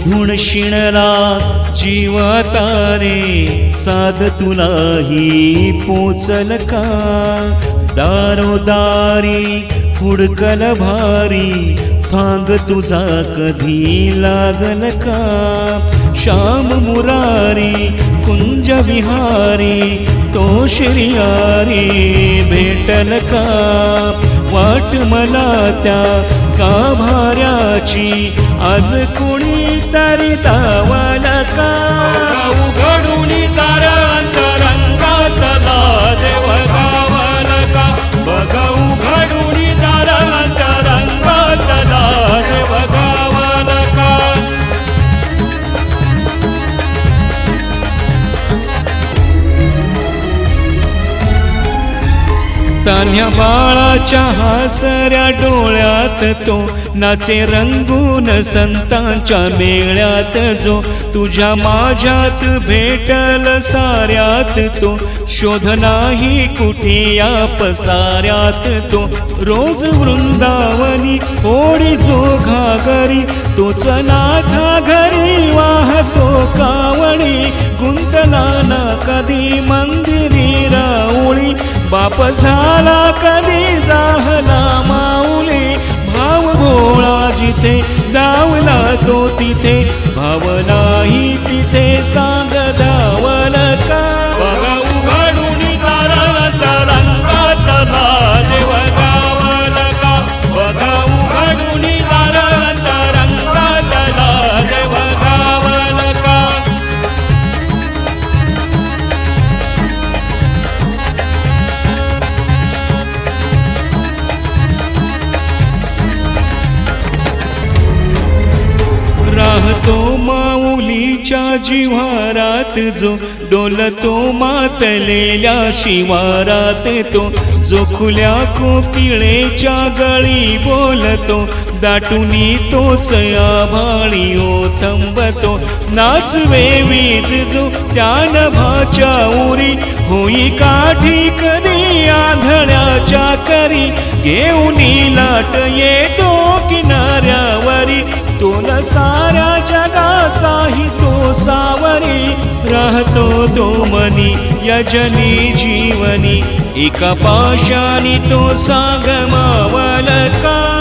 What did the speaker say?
शोधून शिणला जीवातारे साध तुलाही पोचल का दारोदारी हुडकल भारी थांग तुझा कधी लागल का श्याम मुरारी कुंज विहारी तो श्रीयारी भेटल का वाट मला त्या गाभाऱ्याची आज कोणी तरी दावाल का उघडून दार अंतरंगातला देव गावाल का बघ उघडून दार अंतरंगातला देव गावाल का तान्ह्या बाळाच्या हासऱ्या डोळ्यात तो नाचे रंगून संतांच्या मेळ्यात जो तुझ्या माझ्यात भेटल साऱ्यात तो शोध नाही कुठे या पसाऱ्यात तो रोज वृंदावनी ओढी जो घागरी तोच नाथा घरी वाहतो कावणी गुंतला ना कधी मंदिरी राऊळी बाप झाला कधी जाहला माऊली भाव भोळा जिथे दावला तो तिथे भाव नाही तिथे सांग दावल का बघा उघडून दार अंतरंगातला देव गावाल का बघा उघडून दार अंतरंगातला देव गावाल का राहतो माऊलीच्या जिव्हारात जो डोलतो मातलेल्या शिवारात तो जो खुल्या कोकिळेच्या गळी बोलतो दाटुनी तोच आभाळी ओथंबतो नाचवे वीज जो त्या नभाच्या उरी होई काठी कधी आंधळ्याच्या करी घेऊन लाट येतो किनाऱ्यावरी तो न साऱ्या जगाचाही तो सावरी राहतो तो मनी यजनी जीवनी एका पाशानी तो सागमावल का